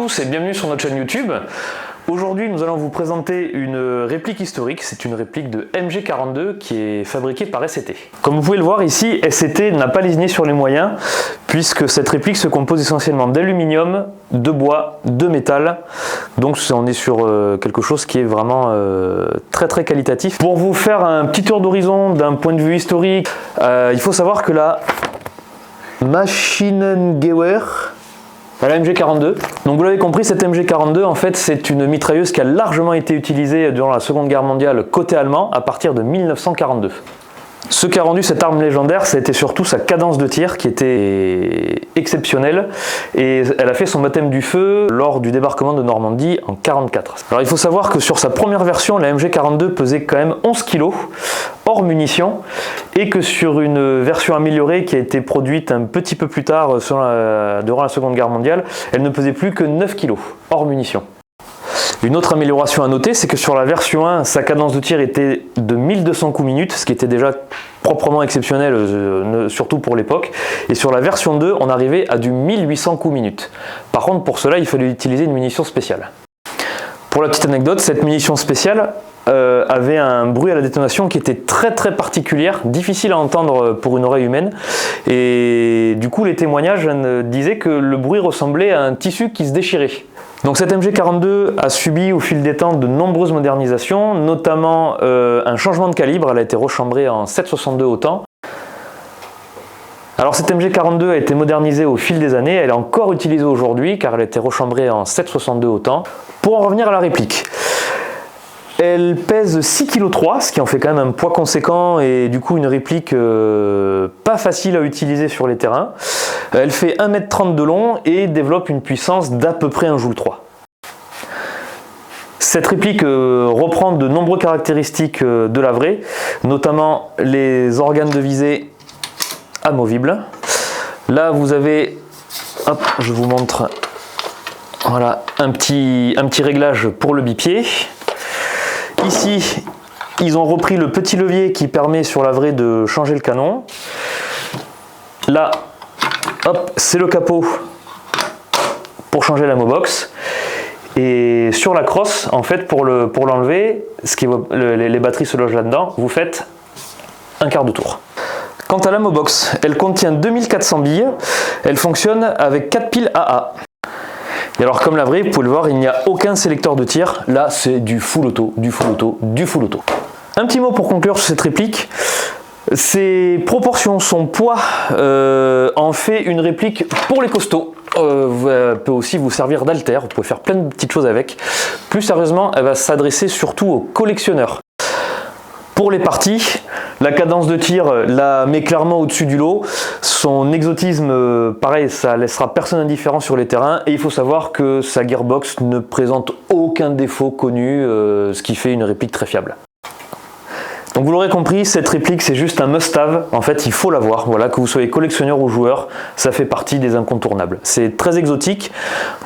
tous et bienvenue sur notre chaîne YouTube. Aujourd'hui, nous allons vous présenter une réplique historique. C'est une réplique de MG42 qui est fabriquée par SCT. Comme vous pouvez le voir ici, SCT n'a pas lésiné sur les moyens puisque cette réplique se compose essentiellement d'aluminium, de bois, de métal. Donc on est sur quelque chose qui est vraiment très qualitatif. Pour vous faire un petit tour d'horizon d'un point de vue historique, il faut savoir que la Maschinengewehr, la MG42. Donc vous l'avez compris, cette MG42 en fait c'est une mitrailleuse qui a largement été utilisée durant la Seconde Guerre mondiale côté allemand à partir de 1942. Ce qui a rendu cette arme légendaire, ça a été surtout sa cadence de tir qui était exceptionnelle et elle a fait son baptême du feu lors du débarquement de Normandie en 1944. Alors il faut savoir que sur sa première version, la MG42 pesait quand même 11 kg hors munitions et que sur une version améliorée qui a été produite un petit peu plus tard durant la Seconde Guerre mondiale, elle ne pesait plus que 9 kg hors munitions. Une autre amélioration à noter, c'est que sur la version 1, sa cadence de tir était de 1200 coups minutes, ce qui était déjà proprement exceptionnel, surtout pour l'époque. Et sur la version 2, on arrivait à du 1800 coups minutes. Par contre, pour cela, il fallait utiliser une munition spéciale. Pour la petite anecdote, cette munition spéciale avait un bruit à la détonation qui était très particulière, difficile à entendre pour une oreille humaine. Et du coup, les témoignages disaient que le bruit ressemblait à un tissu qui se déchirait. Donc cette MG42 a subi au fil des temps de nombreuses modernisations, notamment un changement de calibre. Elle a été rechambrée en 7,62 autant. Alors cette MG42 a été modernisée au fil des années, elle est encore utilisée aujourd'hui car elle a été rechambrée en 7,62 autant. Pour en revenir à la réplique, elle pèse 6,3 kg, ce qui en fait quand même un poids conséquent et du coup une réplique pas facile à utiliser sur les terrains. Elle fait 1,30 m de long et développe une puissance d'à peu près 1 Joule 3. Cette réplique reprend de nombreuses caractéristiques de la vraie, notamment les organes de visée amovibles. Là vous avez, hop, je vous montre, voilà, un petit réglage pour le bipied. Ici, ils ont repris le petit levier qui permet sur la vraie de changer le canon. Là, hop, c'est le capot pour changer l'ammo-box. Et sur la crosse, en fait, pour l'enlever, les batteries se logent là-dedans, vous faites un quart de tour. Quant à l'ammo-box, elle contient 2400 billes. Elle fonctionne avec 4 piles AA. Et alors comme la vraie, vous pouvez le voir, il n'y a aucun sélecteur de tir. Là, c'est du full auto, du full auto, du full auto. Un petit mot pour conclure sur cette réplique. Ses proportions, son poids en fait une réplique pour les costauds. Elle peut aussi vous servir d'haltère, vous pouvez faire plein de petites choses avec. Plus sérieusement, elle va s'adresser surtout aux collectionneurs. Pour les parties, la cadence de tir la met clairement au-dessus du lot. Son exotisme, pareil, ça laissera personne indifférent sur les terrains. Et il faut savoir que sa gearbox ne présente aucun défaut connu, ce qui fait une réplique très fiable. Donc vous l'aurez compris, cette réplique c'est juste un must-have, en fait il faut l'avoir, voilà, que vous soyez collectionneur ou joueur, ça fait partie des incontournables. C'est très exotique,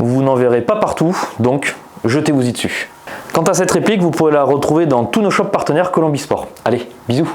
vous n'en verrez pas partout, donc jetez-vous-y dessus. Quant à cette réplique, vous pourrez la retrouver dans tous nos shops partenaires Colombisport. Allez, bisous!